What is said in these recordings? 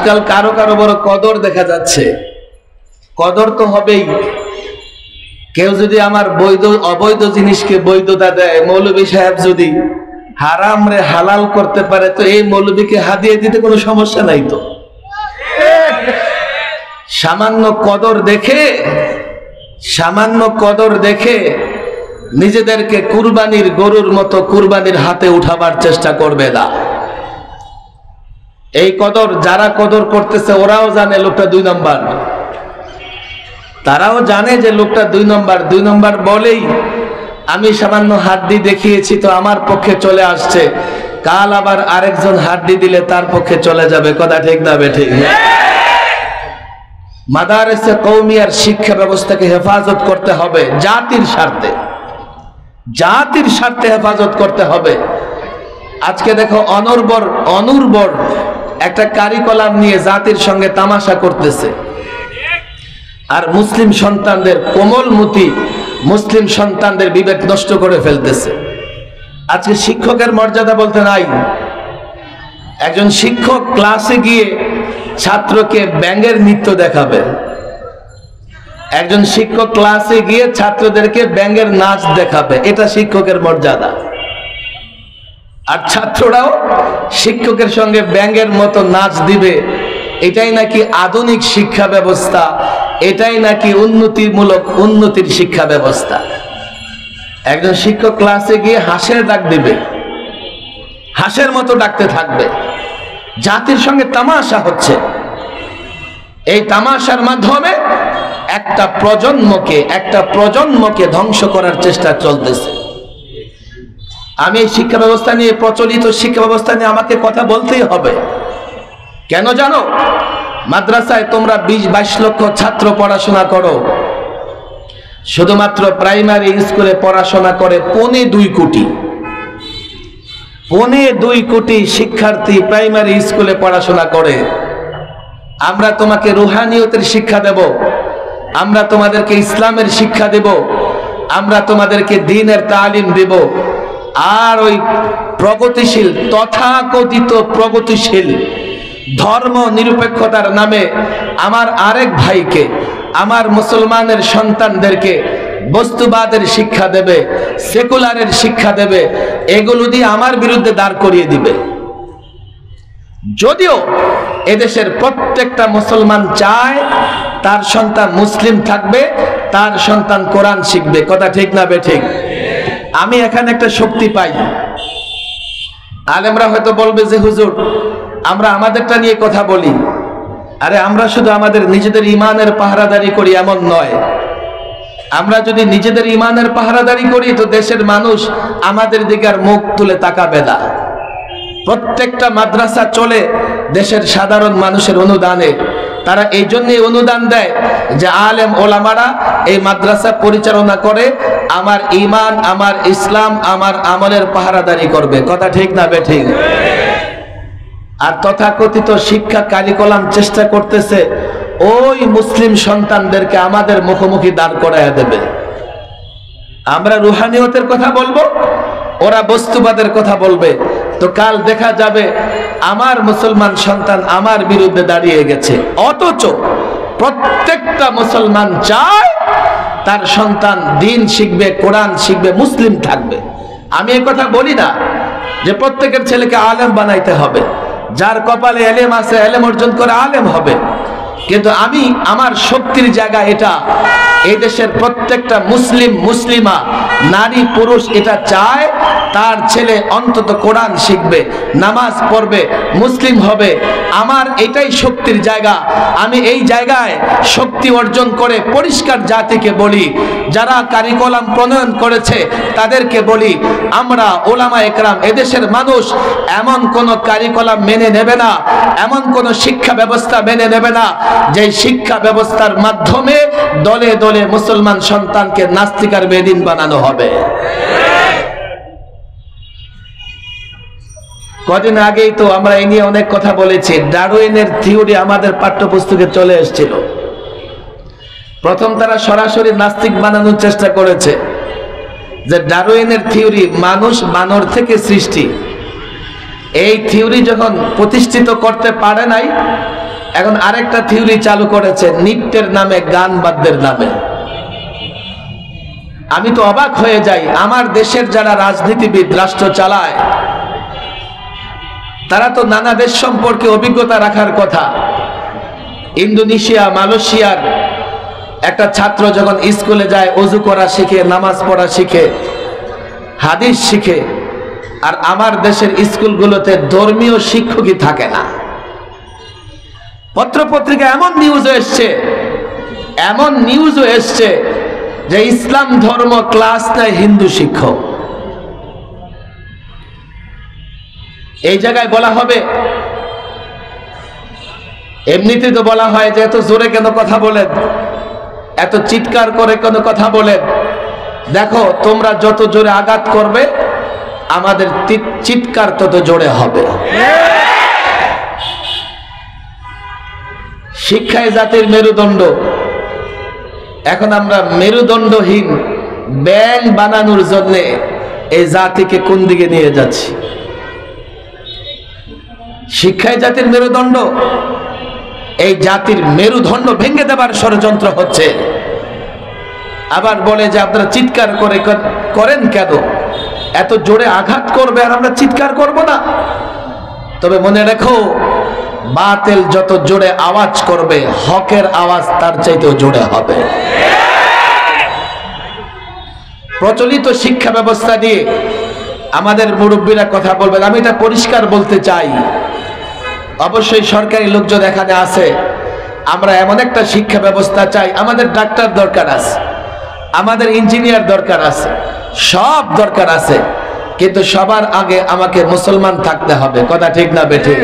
আজকাল কারো কারো বড় কদর দেখা যাচ্ছে। কদর তো হবেই। কেউ যদি আমার বৈধ অবৈধ জিনিসকে বৈধতা দেয়, মৌলভী সাহেব যদি হারাম রে হালাল করতে পারে, তো এই মৌলভীকে হাদিয়ে দিতে কোনো সমস্যা নাই। তো সামান্য কদর দেখে নিজেদেরকে কুরবানির গরুর মতো কুরবানির হাতে উঠাবার চেষ্টা করবে না। এই কদর যারা কদর করতেছে ওরাও জানে লোকটা 2 নম্বর, তারাও জানে যে লোকটা 2 নম্বর বলেই আমি সামান্য হাড্ডি দেখিয়েছি তো আমার পক্ষে চলে আসছে, কাল আবার আরেকজন হাড্ডি দিলে তার পক্ষে চলে যাবে। কথা ঠিক না বেঠিক? মাদারেসে কওমিয়ার শিক্ষা ব্যবস্থাকে হেফাজত করতে হবে, জাতির স্বার্থে হেফাজত করতে হবে। আজকে দেখো অনুর্বর একটা কারিকুলাম নিয়ে জাতির সঙ্গে তামাশা করতেছে, আর মুসলিম সন্তানদের কোমলমতি মুসলিম সন্তানদের বিবেক নষ্ট করে ফেলতেছে। আজকে শিক্ষকের মর্যাদা বলতে নাই। একজন শিক্ষক ক্লাসে গিয়ে ছাত্রকে ব্যাঙের নৃত্য দেখাবে, একজন শিক্ষক ক্লাসে গিয়ে ছাত্রদেরকে ব্যাঙের নাচ দেখাবে, এটা শিক্ষকের মর্যাদা। আর ছাত্ররাও শিক্ষকের সঙ্গে ব্যাঙের মতো নাচ দিবে, এটাই নাকি আধুনিক শিক্ষা ব্যবস্থা, এটাই নাকি উন্নতির শিক্ষা ব্যবস্থা। একজন শিক্ষক ক্লাসে গিয়ে হাঁসের ডাক দিবে, হাঁসের মতো ডাকতে থাকবে। জাতির সঙ্গে তামাশা হচ্ছে। এই তামাশার মাধ্যমে একটা প্রজন্মকে ধ্বংস করার চেষ্টা চলতেছে। আমি এই শিক্ষা ব্যবস্থা নিয়ে, প্রচলিত শিক্ষা ব্যবস্থা নিয়ে আমাকে কথা বলতেই হবে। কেন জানো? মাদ্রাসায় তোমরা 20-22 লক্ষ ছাত্র পড়াশোনা করো, শুধুমাত্র প্রাইমারি স্কুলে পড়াশোনা করে 1.25 কোটি। 1.25 কোটি শিক্ষার্থী প্রাইমারি স্কুলে পড়াশোনা করে। আমরা তোমাকে রুহানিয়তের শিক্ষা দেব, আমরা তোমাদেরকে ইসলামের শিক্ষা দেব, আমরা তোমাদেরকে দ্বীনের তালিম দেব। আর ওই প্রগতিশীল, তথাকথিত প্রগতিশীল ধর্ম নিরপেক্ষতার নামে আমার আরেক ভাইকে, আমার মুসলমানের সন্তানদেরকে বস্তুবাদের শিক্ষা দেবে, সেকুলারের শিক্ষা দেবে, এগুলো দিয়ে আমার বিরুদ্ধে দাঁড় করিয়ে দিবে। যদিও এদেশের প্রত্যেকটা মুসলমান চায় তার সন্তান মুসলিম থাকবে, তার সন্তান কোরআন শিখবে। কথা ঠিক না বেঠিক? আমি এখানে একটা শক্তি পাই। আলেমরা হয়তো বলবে যে হুজুর আমরা আমাদেরটা নিয়ে কথা বলি। আরে আমরা শুধু আমাদের নিজেদের ইমানের পাহারাদারি করি এমন নয়। আমরা যদি নিজেদের ইমানের পাহারাদারি করি তো দেশের মানুষ আমাদের দিকে আর মুখ তুলে তাকাবে না। প্রত্যেকটা মাদ্রাসা চলে দেশের সাধারণ মানুষের অনুদানে। তারা এই জন্যই অনুদান দেয় যে আলেম ওলামারা এই মাদ্রাসা পরিচালনা করে আমার ইমান, আমার ইসলাম, আমার আমলের পাহারাদারি করবে। কথা ঠিক না বেঠিক? আর তথাকথিত শিক্ষা কারিকুলাম চেষ্টা করতেছে ওই মুসলিম সন্তানদেরকে আমাদের মুখোমুখি দাঁড় করাইয়া দেবে। আমরা রুহানিয়তের কথা বলবো, ওরা বস্তুবাদের কথা বলবে। তো কাল দেখা যাবে আমার মুসলমান সন্তান আমার বিরুদ্ধে দাঁড়িয়ে গেছে। অথচ প্রত্যেকটা মুসলমান চায় তার সন্তান দ্বীন শিখবে, কোরআন শিখবে, মুসলিম থাকবে। আমি এই কথা বলি না যে প্রত্যেকের ছেলেকে আলেম বানাইতে হবে। যার কপালে এলেম আছে, এলেম অর্জন করে আলেম হবে। কিন্তু আমি আমার শক্তির জায়গা এটা, এই দেশের প্রত্যেকটা মুসলিমা নারী পুরুষ এটা চায় তার ছেলে অন্তত কোরআন শিখবে, নামাজ পড়বে, মুসলিম হবে। আমার এটাই শক্তির জায়গা। আমি এই জায়গায় শক্তি অর্জন করে পরিষ্কার জাতিকে বলি, যারা কারিকুলাম প্রণয়ন করেছে তাদেরকে বলি, আমরা ওলামা একরাম, এদেশের মানুষ এমন কোন কারিকুলাম মেনে নেবে না, এমন কোন শিক্ষা ব্যবস্থা মেনে নেবে না যে শিক্ষা ব্যবস্থার মাধ্যমে দলে দলে মুসলমান সন্তানকে নাস্তিক আর বেদিন বানানো হবে। কদিন আগেই তো আমরা এই নিয়ে অনেক কথা বলেছি। ডারউইনের থিওরি আমাদের পাঠ্যপুস্তকে চলে এসেছিল। প্রথম তারা সরাসরি নাস্তিক বানানোর চেষ্টা করেছে যে ডারউইনের থিওরি মানুষ বানর থেকে সৃষ্টি। এই থিওরি যখন প্রতিষ্ঠিত করতে পারে নাই এখন আরেকটা থিওরি চালু করেছে নৃত্যের নামে, গান বাদ্যের নামে। আমি তো অবাক হয়ে যাই, আমার দেশের যারা রাজনীতিবিদ, রাষ্ট্র চালায়, তারা তো নানা দেশ সম্পর্কে অভিজ্ঞতা রাখার কথা। ইন্দোনেশিয়া, মালয়েশিয়ার একটা ছাত্র যখন স্কুলে যায়, অজু করা শিখে, নামাজ পড়া শিখে, হাদিস শিখে। আর আমার দেশের স্কুলগুলোতে ধর্মীয় শিক্ষকই থাকে না। পত্রপত্রিকা এমন নিউজও এসছে যে ইসলাম ধর্ম ক্লাস নেয় হিন্দু শিক্ষক। এই জায়গায় বলা হবে, এমনিতে তো বলা হয় যে এত জোরে কেন কথা বলেন, এত চিৎকার করে কেন কথা বলেন। দেখো, তোমরা যত জোরে আঘাত করবে আমাদের চিৎকার তত জোরে হবে। শিক্ষায় জাতির মেরুদণ্ড। এখন আমরা মেরুদণ্ডহীন ব্যাং বানানোর জন্য এই জাতিকে কোন দিকে নিয়ে যাচ্ছি? শিক্ষায় জাতির মেরুদণ্ড, এই জাতির মেরুদণ্ড ভেঙে দেবার ষড়যন্ত্র হচ্ছে। আবার বলে যে আপনারা চিৎকার করেন কেন? এত জোরে আঘাত করবে আর আমরা চিৎকার করব না? তবে মনে রেখো, বাতিল যত জোরে আওয়াজ করবে, হকের আওয়াজ তার চাইতেও জোরে হবে। প্রচলিত শিক্ষা ব্যবস্থা নিয়ে আমাদের মুরব্বীরা কথা বলবেন, আমি এটা পরিষ্কার বলতে চাই। অবশ্যই সরকারি লোকজন এখানে আছে, আমরা এমন একটা শিক্ষা ব্যবস্থা চাই। আমাদের ডাক্তার দরকার আছে, আমাদের ইঞ্জিনিয়ার দরকার আছে, সব দরকার আছে, কিন্তু সবার আগে আমাকে মুসলমান থাকতে হবে। কথা ঠিক না বেঠিক?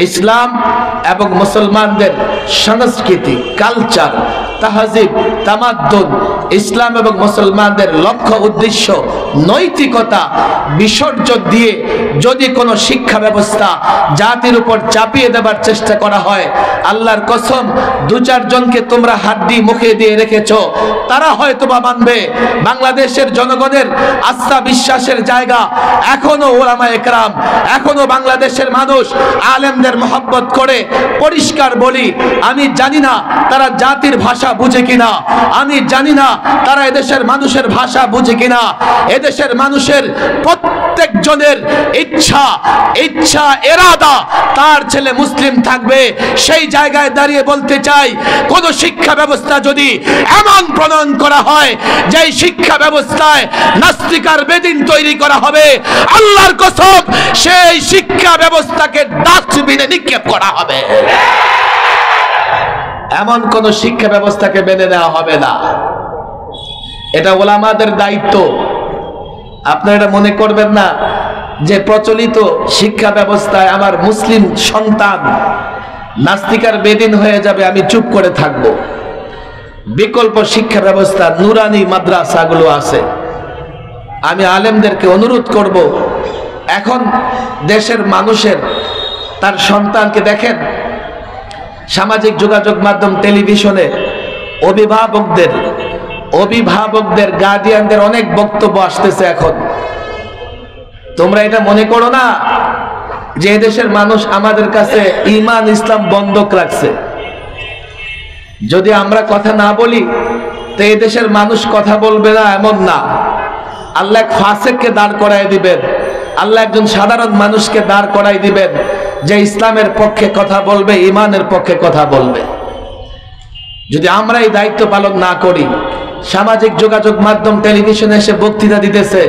ইসলাম এবং মুসলমানদের সংস্কৃতি, কালচার, তাহজিব, তামাদ্দুন, ইসলাম এবং মুসলমানদের লক্ষ্য উদ্দেশ্য, নৈতিকতা বিসর্জন দিয়ে যদি কোনো শিক্ষা ব্যবস্থা জাতির উপর চাপিয়ে দেবার চেষ্টা করা হয়, আল্লাহর কসম, দু চারজনকে তোমরা হাড্ডি মুখে দিয়ে রেখেছো, তারা হয়তো বা মানবে। বাংলাদেশের জনগণের আস্থা বিশ্বাসের জায়গা এখনো ওলামায়ে কেরাম, এখনো বাংলাদেশের মানুষ আলেমদের মহব্বত করে। পরিষ্কার বলি, আমি জানি না তারা জাতির ভাষা বুঝে কিনা, আমি জানি না তারা এদেশের মানুষের ভাষা বুঝে কিনা। এদেশের মানুষের প্রত্যেকজনের ইচ্ছা এরাদা তার ছেলে মুসলিম থাকবে। সেই জায়গায় দাঁড়িয়ে বলতে চাই, কোন শিক্ষা ব্যবস্থা যদি এমন প্রণয়ন করা হয় যে শিক্ষা ব্যবস্থায় নাস্তিক আর বেদিন তৈরি করা হবে, আল্লাহর কসম সেই শিক্ষা ব্যবস্থাকে ডাস্টবিনে নিক্ষেপ করা হবে। এমন কোন শিক্ষা ব্যবস্থাকে মেনে নেওয়া হবে না। এটা ওলামাদের দায়িত্ব। আপনারা এটা মনে করবেন না যে প্রচলিত শিক্ষা ব্যবস্থায় আমার মুসলিম সন্তান নাস্তিকার বেদিন হয়ে যাবে, আমি চুপ করে থাকব। বিকল্প শিক্ষা ব্যবস্থা, নুরানি মাদ্রাসাগুলো আছে। আমি আলেমদেরকে অনুরোধ করব, এখন দেশের মানুষের তার সন্তানকে দেখেন, সামাজিক যোগাযোগ মাধ্যম, টেলিভিশনে অভিভাবকদের গার্ডিয়ানদের অনেক বক্তব্য আসতেছে। এখন তোমরা এটা মনে করো না যে দেশের মানুষ আমাদের কাছে ঈমান ইসলাম বন্ধক রাখছে। যদি আমরা কথা না বলি তো এই দেশের মানুষ কথা বলবে না, এমন না। আল্লাহ এক ফাসিককে দাঁড় করাই দিবেন, আল্লাহ একজন সাধারণ মানুষকে দাঁড় করাই দিবেন যে ইসলামের পক্ষে কথা বলবে, ঈমানের পক্ষে কথা বলবে। যদি আমরা এই দায়িত্ব পালন না করি, সামাজিক যোগাযোগ মাধ্যম, টেলিভিশনে এসে বক্তৃতা দিতেছে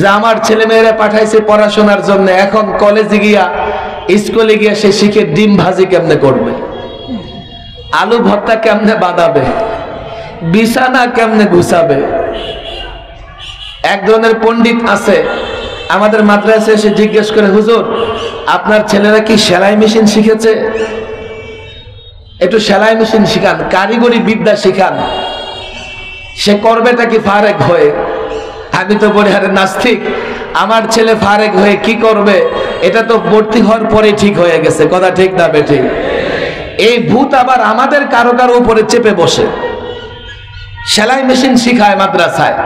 যে আমার ছেলে মেয়েরা পাঠাইছে পড়াশোনার জন্য, এখন কলেজে গিয়া, স্কুলে গিয়া সে শিখে ডিম ভাজি কেমনে করবে, আলু ভর্তা কেমনে বানাবে, বিছানা কেমনে গুছাবে। এক ধরনের পণ্ডিত আছে আমাদের মাদ্রাসায় এসে জিজ্ঞেস করে, হুজুর আপনার ছেলেরা কি সেলাই মেশিন শিখেছে? একটু সেলাই মেশিন শিখান, কারিগরি বিদ্যা শিখান। সে করবেটা কি ফারেক হয়ে? আমি তো বলি, আরে নাস্তিক, আমার ছেলে ফারেক হয়ে কি করবে? এটা তো ভর্তি হওয়ার পরে ঠিক হয়ে গেছে। কথা ঠিক না বেঠিক? এই ভূত আবার আমাদের কারো কারো উপরে চেপে বসে। সেলাই মেশিন শিখায় মাদ্রাসায়,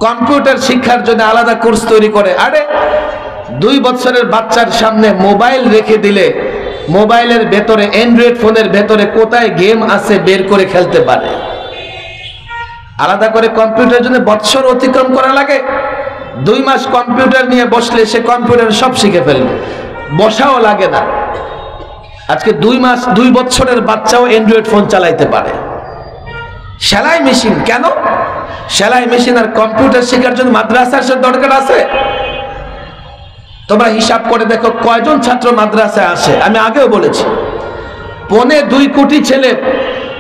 কম্পিউটার শিক্ষার জন্য আলাদা কোর্স তৈরি করে। আরে 2 বছরের বাচ্চার সামনে মোবাইল রেখে দিলে মোবাইলের ভেতরে, অ্যান্ড্রয়েড ফোনের ভেতরে কোথায় গেম আছে বের করে খেলতে পারে। আলাদা করে কম্পিউটারের জন্য বৎসর অতিক্রম করা লাগে। 2 মাস কম্পিউটার নিয়ে বসলে সে কম্পিউটার সব শিখে ফেলবে, বসাও লাগে না। আজকে 2 মাস 2 বছরের বাচ্চাও অ্যান্ড্রয়েড ফোন চালাইতে পারে। সেলাই মেশিন, কেন সেলাই মেশিন আর কম্পিউটার শেখার জন্য মাদ্রাসার দরকার আছে? তোমরা হিসাব করে দেখো কয়জন ছাত্র মাদ্রাসায় আসে। আমি আগেও বলেছি 1.25 কোটি ছেলে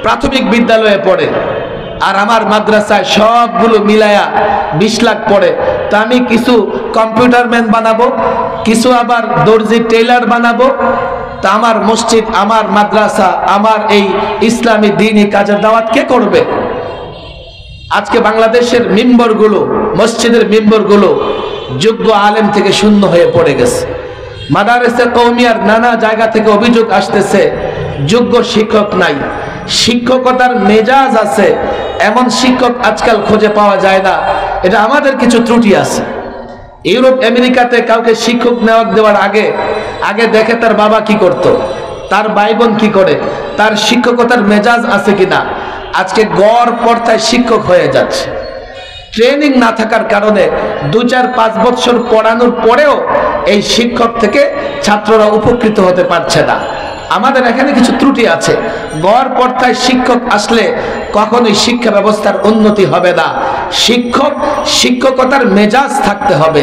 প্রাথমিক বিদ্যালয়ে পড়ে, আর আমার মাদ্রাসায় সবগুলো মিলায়া 20 লাখ পড়ে। তা আমি কিছু কম্পিউটার ম্যান বানাবো, কিছু আবার দর্জি টেইলার বানাবো। তা আমার মসজিদ, আমার মাদ্রাসা, আমার এই ইসলামী দ্বীনি কাজের দাওয়াত কে করবে? আজকে বাংলাদেশের মেম্বরগুলো, মসজিদের মেম্বরগুলো যোগ্য আলেম থেকে শূন্য হয়ে পড়ে গেছে। মাদারেসে কওমিয়ার নানা জায়গা থেকে অভিযোগ আসতেছে যোগ্য শিক্ষক নাই, শিক্ষকতার মেজাজ আছে এমন শিক্ষক আজকাল খুঁজে পাওয়া যায় না। এটা আমাদের কিছু ত্রুটি আছে। ইউরোপ আমেরিকাতে কাউকে শিক্ষক দেওয়ার আগে আগে দেখে তার বাবা কি করত, তার ভাই বোন কি করে, তার শিক্ষকতার মেজাজ আছে কিনা। আজকে গড় পড়তায় শিক্ষক হয়ে যাচ্ছে। ট্রেনিং না থাকার কারণে 2, 4, 5 বছর পড়ানোর পরেও এই শিক্ষক থেকে ছাত্ররা উপকৃত হতে পারছে না। আমাদের এখানে কিছু ত্রুটি আছে। গড় পড়তায় শিক্ষক আসলে কখনোই শিক্ষা ব্যবস্থার উন্নতি হবে না। শিক্ষকতার মেজাজ থাকতে হবে।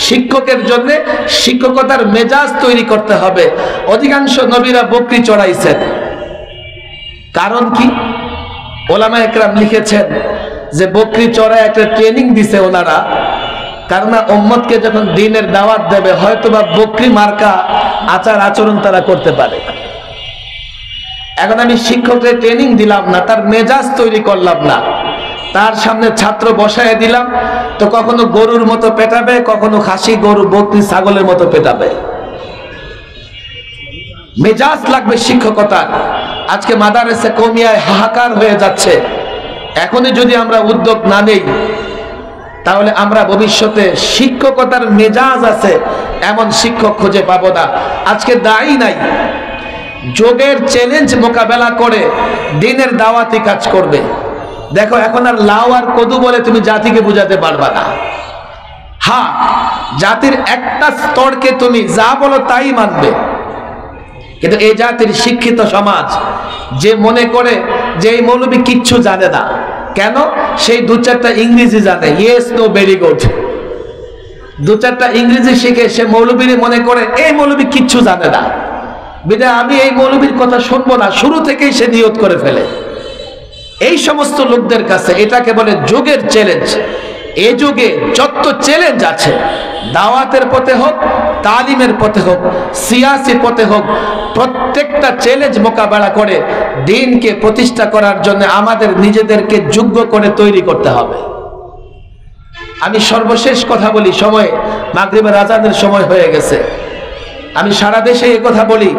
শিক্ষকের জন্য শিক্ষকতার মেজাজ তৈরি করতে হবে। অধিকাংশ নবীরা বকরি চড়াইছেন, কারণ কি? ওলামা একরাম লিখেছেন যে বকরি চড়ায় একটা ট্রেনিং দিছে ওনারা, কারণ উম্মতকে যখন দ্বীনের দাওয়াত দেবে হয়তোবা বকরি মার্কা আচার আচরণ তারা করতে পারে। এখন আমি শিক্ষকদের ট্রেনিং দিলাম না, তার মেজাজ তৈরি করলাম না, তার সামনে ছাত্র বসায় দিলাম, তো কখনো গরুর মতো পেটাবে, কখনো খাসি, গরু, বকরি, ছাগলের মতো পেটাবে। মেজাজ লাগবে শিক্ষকতার। আজকে মাদারেসে কওমিয়ায় হাহাকার হয়ে যাচ্ছে। এখনই যদি আমরা উদ্যোগ না নেই তাহলে আমরা ভবিষ্যতে শিক্ষকতার মেজাজ আছে এমন শিক্ষক খুঁজে পাবো না। আজকে দায়ী নাই, যোগের চ্যালেঞ্জ মোকাবেলা করে দ্বীনের দাওয়াতি কাজ করবে। দেখো এখন আর লাউ আর কদু বলে তুমি জাতিকে বুঝাতে পারবা না। হ্যাঁ, জাতির একটা স্তরকে তুমি যা বলো তাই মানবে, কিন্তু এই জাতির শিক্ষিত সমাজ যে মনে করে যে এই মৌলবী কিচ্ছু জানে না, কেন? সেই 2-4টা ইংরেজি জানে, ইয়েস নো ভেরি গুড, 2-4টা ইংরেজি শিখে সে মৌলবীর মনে করে এই মৌলবী কিচ্ছু জানে না, বিধায় আমি এই মৌলবীর কথা শুনবো না, শুরু থেকেই সে নিয়ত করে ফেলে। এই সমস্ত লোকদের কাছে এটাকে বলে যুগের চ্যালেঞ্জ। এ যুগে যত চ্যালেঞ্জ আছে, দাওয়াতের পথে হোক, তালিমের পথে হোক, সিয়াসি পথে হোক, প্রত্যেকটা চ্যালেঞ্জ মোকাবেলা করে দ্বীনকে প্রতিষ্ঠা করার জন্য আমাদের নিজেদেরকে যোগ্য করে তৈরি করতে হবে। আমি সর্বশেষ কথা বলি, সময় মাগরিবের আজানের সময় হয়ে গেছে। আমি সারা দেশে এই কথা বলি,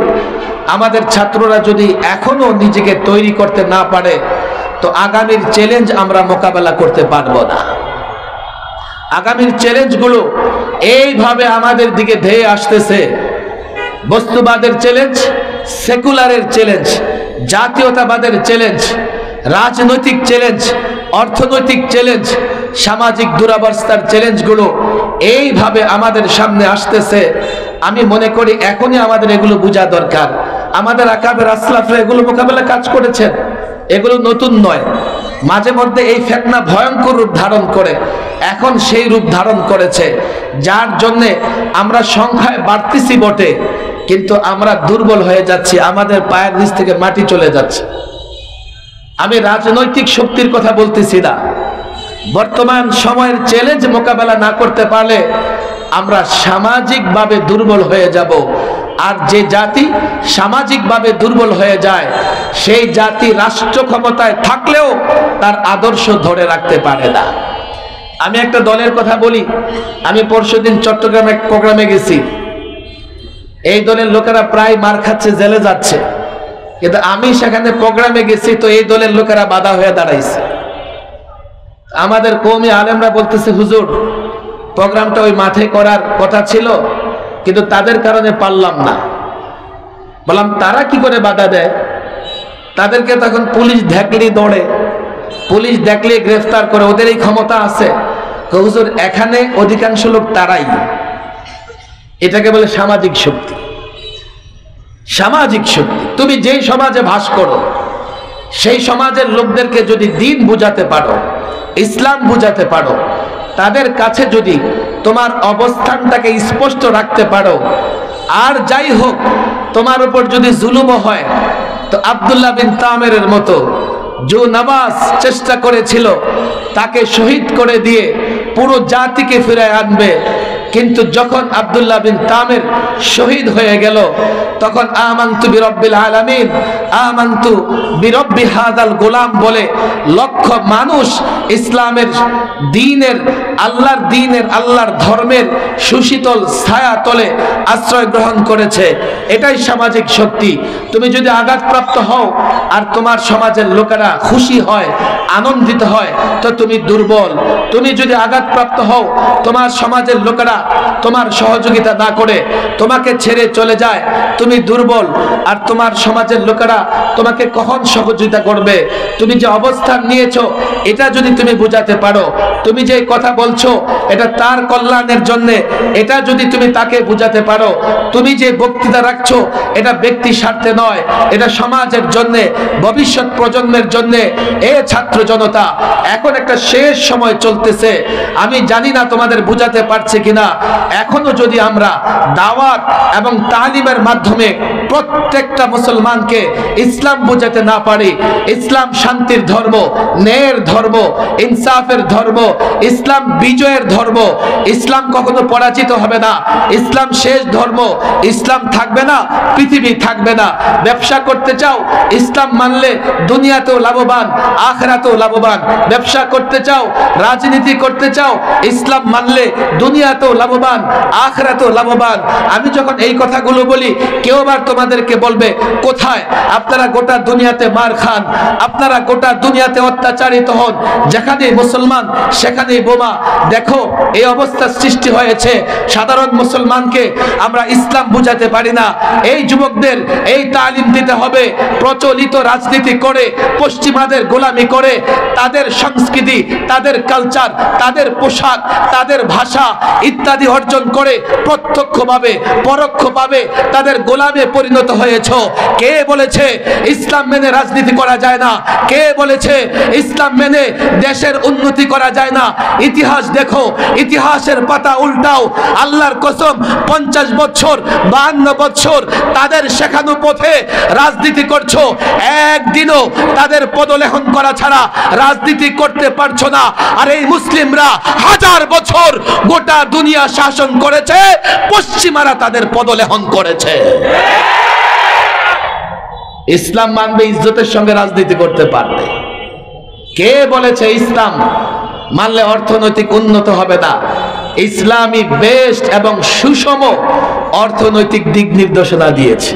আমাদের ছাত্ররা যদি এখনো নিজেকে তৈরি করতে না পারে তো আগামীর চ্যালেঞ্জ আমরা মোকাবেলা করতে পারবো না। আগামীর চ্যালেঞ্জগুলো এইভাবে আমাদের দিকে ধেয়ে আসতেছে। বস্তুবাদের চ্যালেঞ্জ, সেকুলারের চ্যালেঞ্জ, জাতীয়তাবাদের চ্যালেঞ্জ, রাজনৈতিক চ্যালেঞ্জ, অর্থনৈতিক চ্যালেঞ্জ, সামাজিক দুরবস্থার চ্যালেঞ্জগুলো এইভাবে আমাদের সামনে আসতেছে। আমি মনে করি এখনই আমাদের এগুলো বোঝা দরকার। আমাদের আকাবের আসলাফরা এগুলো মোকাবেলা কাজ করেছেন, এগুলো নতুন নয়। মাঝে মধ্যে এই ফিতনা ভয়ঙ্কর রূপ ধারণ করে, এখন সেই রূপ ধারণ করেছে, যার জন্যে আমরা সংখ্যায় বাড়তেছি বটে, কিন্তু আমরা দুর্বল হয়ে যাচ্ছি, আমাদের পায়ের নিচ থেকে মাটি চলে যাচ্ছে। আমি রাজনৈতিক শক্তির কথা বলতেছি না। বর্তমান সময়ের চ্যালেঞ্জ মোকাবেলা না করতে পারলে আমরা সামাজিকভাবে দুর্বল হয়ে যাব। আর যে জাতি সামাজিকভাবে দুর্বল হয়ে যায় সেই জাতি রাষ্ট্র ক্ষমতায় থাকলেও তার আদর্শ ধরে রাখতে পারে না। আমি একটা দলের কথা বলি। আমি পরশুদিন চট্টগ্রামে এক প্রোগ্রামে গেছি। এই দলের লোকেরা প্রায় মার খাচ্ছে, জেলে যাচ্ছে, কিন্তু আমি সেখানে প্রোগ্রামে গেছি তো এই দলের লোকেরা বাধা হয়ে দাঁড়াইছে। আমাদের কওমি আলেমরা বলতেছে, হুজুর প্রোগ্রামটা ওই মাঠে করার কথা ছিল, কিন্তু তাদের কারণে পারলাম না। বললাম তারা কি করে বাধা দেয়? তাদেরকে তখন পুলিশ দেখলেই দৌড়ে, পুলিশ দেখলে গ্রেফতার করে, ওদের এই ক্ষমতা আছে। হুজুর এখানে অধিকাংশ লোক তারাই, এটাকে বলে সামাজিক শক্তি। সামাজিক শক্তি। তুমি যেই সমাজে বাস করো সেই সমাজের লোকদেরকে যদি দিন বুঝাতে পারো, ইসলাম বুঝাতে পারো, তাদের কাছে যদি তোমার অবস্থানটাকে স্পষ্ট রাখতে পারো, আর যাই হোক তোমার উপর যদি জুলুমও হয়, তো আব্দুল্লাহ বিন তামেরের মতো যে নওয়াজ চেষ্টা করেছিল তাকে শহীদ করে দিয়ে পুরো জাতিকে ফিরায় আনবে, কিন্তু যখন আব্দুল্লাহ বিন তামের শহীদ হয়ে গেল তখন আমানতু বিরব্বিল আলামিন, আমানতু বিরব্বি হাদাল গোলাম বলে লক্ষ মানুষ ইসলামের দ্বীনের, আল্লাহর দ্বীনের, আল্লাহর ধর্মের সুশীতল ছায়া তলে আশ্রয় গ্রহণ করেছে। এটাই সামাজিক শক্তি। তুমি যদি আঘাতপ্রাপ্ত হও আর তোমার সমাজের লোকেরা খুশি হয়, আনন্দিত হয়, তো তুমি দুর্বল। তুমি যদি আঘাতপ্রাপ্ত হও, তোমার সমাজের লোকেরা তোমার সহযোগিতা না করে তোমাকে ছেড়ে চলে যায়, তুমি দুর্বল। আর তোমার সমাজের লোকেরা তোমাকে কখন সহযোগিতা করবে? তুমি যে অবস্থান নিয়েছো এটা যদি তুমি বুঝাতে পারো, তুমি যে কথা বলছো এটা তার কল্যাণের জন্য, এটা যদি তুমি তাকে বুঝাতে পারো, তুমি যে বক্তৃতা রাখছো এটা ব্যক্তি স্বার্থে নয়, এটা সমাজের জন্য, ভবিষ্যৎ প্রজন্মের জন্য। এ ছাত্র জনতা, এখন একটা শেষ সময় চলতেছে, আমি জানি না তোমাদের বুঝাতে পারছে কিনা। এখনো যদি আমরা দাওয়াত এবং তালিমের মাধ্যমে প্রত্যেকটা মুসলমানকে ইসলাম বুঝাতে না পারি, ইসলাম শান্তির ধর্ম, ন্যায়ের ধর্ম, ইনসাফের ধর্ম, ইসলাম বিজয়ের ধর্ম, ইসলাম কখনো পরাজিত হবে না, ইসলাম শেষ ধর্ম, ইসলাম থাকবে না, পৃথিবী থাকবে না। ব্যবসা করতে চাও, ইসলাম মানলে দুনিয়াতেও লাভবান, আখিরাতেও লাভবান। ব্যবসা করতে চাও, রাজনীতি করতে চাও, ইসলাম মানলে দুনিয়াতেও লাভবান, আখিরাতেও লাভবান। আমি যখন এই কথাগুলো বলি, কেউ আবার তোমাদেরকে বলবে কোথায় আপনারা গোটা দুনিয়াতে মার খান, আপনারা গোটা দুনিয়াতে অত্যাচারিত হন, যেখানেই মুসলমান সেখানেই বোমা। দেখো এই অবস্থা সৃষ্টি হয়েছে, সাধারণ মুসলমানকে আমরা ইসলাম বুঝাতে পারি না। এই যুবকদের এই তালিম দিতে হবে, প্রচলিত রাজনীতি করে, পশ্চিমাদের গোলামি করে, তাদের সংস্কৃতি, তাদের কালচার, তাদের পোশাক, তাদের ভাষা ইত্যাদি অর্জন করে প্রত্যক্ষভাবে পরোক্ষভাবে তাদের গোলামে পরিণত হয়েছ। কে বলেছে ইসলাম মেনে রাজনীতি করা যায় না? কে বলেছে ইসলাম মেনে দেশের উন্নতি করা যায় না? ইতিহাস দেখো, ইতিহাসের পাতা উল্টাও। আল্লাহর কসম 50 বছর 52 বছর তাদের শেখানো পথে রাজনীতি করছো, একদিনও তাদের পদলেখন করা ছাড়া রাজনীতি করতে পারছো না। আর এই মুসলিমরা 1000 বছর গোটা দুনিয়া শাসন করেছে, পশ্চিমারা তাদের পদলেখন করেছে। ইসলাম মানবে, ইজ্জতের সঙ্গে রাজনীতি করতে পারবে। কে বলেছে ইসলাম মানলে অর্থনৈতিক উন্নত হবে না? ইসলামী বেস্ট এবং সুষম অর্থনৈতিক দিক নির্দেশনা দিয়েছে।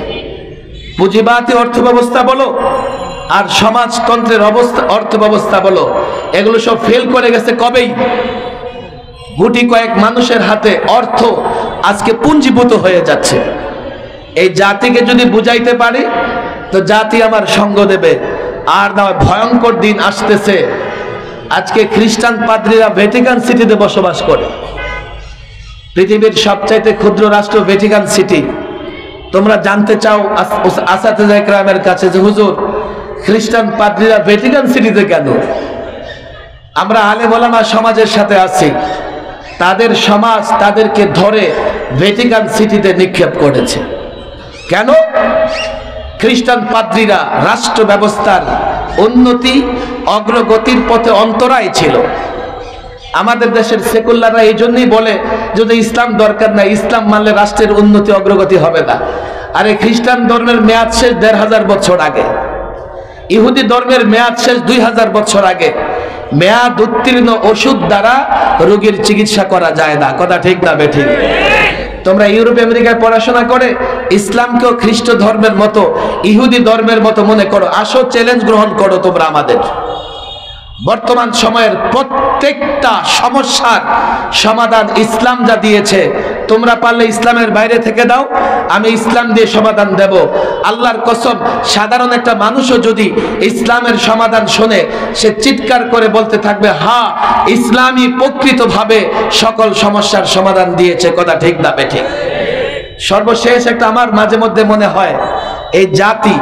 পুঁজিবাদী অর্থ ব্যবস্থা বলো আর সমাজতন্ত্রের অবস্থা, অর্থ ব্যবস্থা বলো, এগুলো সব ফেল করে গেছে কবেই। গুটি কয়েক মানুষের হাতে অর্থ আজকে পুঞ্জীভূত হয়ে যাচ্ছে। এই জাতিকে যদি বুঝাইতে পারি তো জাতি আমার সঙ্গ দেবে। আর না, ভয়ঙ্কর দিন আসতেছে। আজকে খ্রিস্টান পাদ্রীরা ভ্যাটিকান সিটিতে বসবাস করে। পৃথিবীর সবচাইতে ক্ষুদ্র রাষ্ট্র ভ্যাটিকান সিটি। তোমরা জানতে চাও আসাতেজা ইকরামের কাছে যে হুজুর খ্রিস্টান পাদ্রীরা ভ্যাটিকান সিটিতে কেন? আমরা আলেম ওলামা সমাজের সাথে আছি, তাদের সমাজ তাদেরকে ধরে ভ্যাটিকান সিটিতে নিক্ষেপ করেছে। কেন? খ্রিস্টান পাদ্রীরা রাষ্ট্র ব্যবস্থার উন্নতি অগ্রগতির পথে অন্তরায় ছিল। আমাদের দেশের সেকুলাররা এই জন্যই বলে যদি ইসলাম দরকার নাই, ইসলাম মানলে রাষ্ট্রের উন্নতি অগ্রগতি হবে না। আরে খ্রিস্টান ধর্মের মেয়াদ শেষ 1500 বছর আগে, ইহুদি ধর্মের মেয়াদ শেষ 2000 বছর আগে। মেয়াদ উত্তীর্ণ ওষুধ দ্বারা রোগীর চিকিৎসা করা যায় না। কথা ঠিক না বেঠিক? তোমরা ইউরোপ আমেরিকায় পড়াশোনা করে ইসলামকেও খ্রিস্ট ধর্মের মতো, ইহুদি ধর্মের মতো মনে করো। আসো চ্যালেঞ্জ গ্রহণ করো তোমরা। আমাদের বর্তমান সময়ের প্রত্যেকটা সমস্যার সমাধান ইসলাম যা দিয়েছে, তোমরা পারলে ইসলামের বাইরে থেকে দাও, আমি ইসলাম দিয়ে সমাধান দেব। আল্লাহর কসম, সাধারণ একটা মানুষও যদি ইসলামের সমাধান শোনে, সে চিৎকার করে বলতে থাকবে, হ্যাঁ, ইসলামই প্রকৃতভাবে সকল সমস্যার সমাধান দিয়েছে। কথা ঠিক না বেঠিক? সর্বশেষ একটা আমার মাঝে মধ্যে মনে হয়, এই জাতি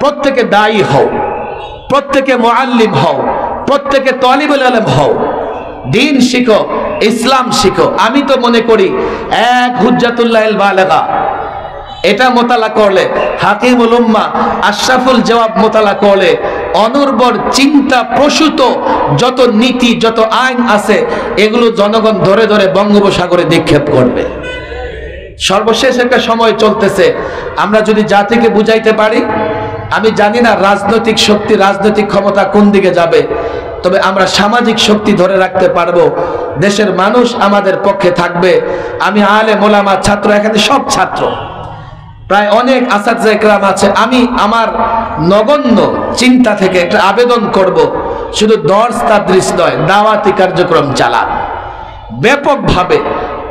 প্রত্যেকে দায়ী হও, প্রত্যেকে মুআল্লিম হও, প্রত্যেকে তালিবুল ইলম হও, দিন শিখো, ইসলাম শিখো। আমি তো মনে করি এক হুজ্জাতুল্লাহিল বালিগা এটা মোতালা করলে, হাকিমুল উম্মাহ আশরাফুল জওয়াব মোতালা করলে, অনর্বর চিন্তা প্রসূত যত নীতি, যত আইন আছে, এগুলো জনগণ ধরে ধরে বঙ্গোপসাগরে নিক্ষেপ করবে। সর্বশেষ একটা সময় চলতেছে, আমরা যদি জাতিকে বুঝাইতে পারি, আমি জানি না রাজনৈতিক শক্তি, রাজনৈতিক ক্ষমতা কোন দিকে যাবে, তবে আমরা সামাজিক শক্তি ধরে রাখতে পারবো। দেশের মানুষ আমাদের পক্ষে থাকবে। আমি আলেম ওলামা ছাত্র, এখানে সব ছাত্র, প্রায় অনেক আসাদজা ইকরাম আছে। আমি আমার নগণ্য চিন্তা থেকে একটা আবেদন করব, শুধু দর্স তাদরিস নয়, দাওয়াতি কার্যক্রম চালান ব্যাপকভাবে।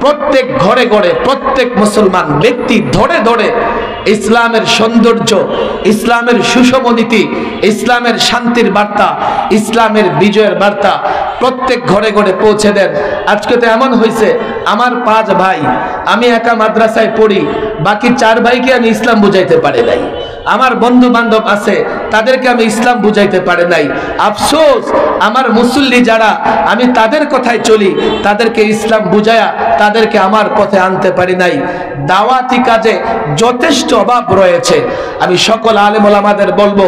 প্রত্যেক ঘরে ঘরে প্রত্যেক মুসলমান ব্যক্তি ধরে ধরে ইসলামের সৌন্দর্য, ইসলামের সুষম নীতি, ইসলামের শান্তির বার্তা, ইসলামের বিজয়ের বার্তা প্রত্যেক ঘরে ঘরে পৌঁছে দেন। আজকে তো এমন হয়েছে, আমার 5 ভাই, আমি একা মাদ্রাসায় পড়ি, বাকি 4 ভাইকে আমি ইসলাম বুঝাইতে পারি নাই। আমার বন্ধু বান্ধব আছে, তাদেরকে আমি ইসলাম বুঝাইতে পারি নাই। আফসোস, আমার মুসল্লি যারা, আমি তাদের কথায় চলি, তাদেরকে ইসলাম বুঝায়া তাদেরকে আমার পথে আনতে পারি নাই। দাওয়াতি কাজে যথেষ্ট অভাব রয়েছে। আমি সকল আলেম ওলামাদের বলবো,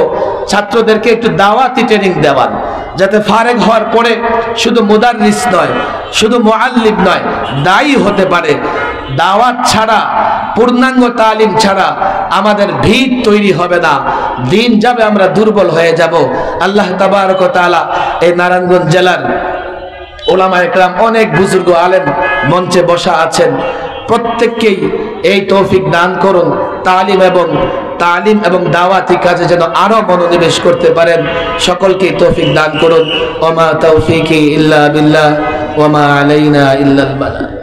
ছাত্রদেরকে একটু দাওয়াতি ট্রেনিং দেওয়ান, যাতে ফারেগ হওয়ার পরে শুধু মুদাররিস নয়, শুধু মুআল্লিম নয়, দায়ী হতে পারে। দাওয়াত ছাড়া, পূর্ণাঙ্গ তালিম ছাড়া আমাদের ভিত তৈরি হবে না, দিন যাবে, আমরা দুর্বল হয়ে যাব। আল্লাহ তাবারক ওয়া তাআলা এই নারায়ণগঞ্জ জেলার ওলামা একরাম, অনেক বুজুর্গ আলেম মঞ্চে বসা আছেন, প্রত্যেককেই এই তৌফিক দান করুন, তালিম এবং দাওয়াতি কাজে যেন আরো মনোনিবেশ করতে পারেন। সকলকে তৌফিক দান করুন। ওয়া মা তাওফীকি ইল্লা বিল্লাহ ওয়া মা আলাইনা ইল্লাল বালাগ।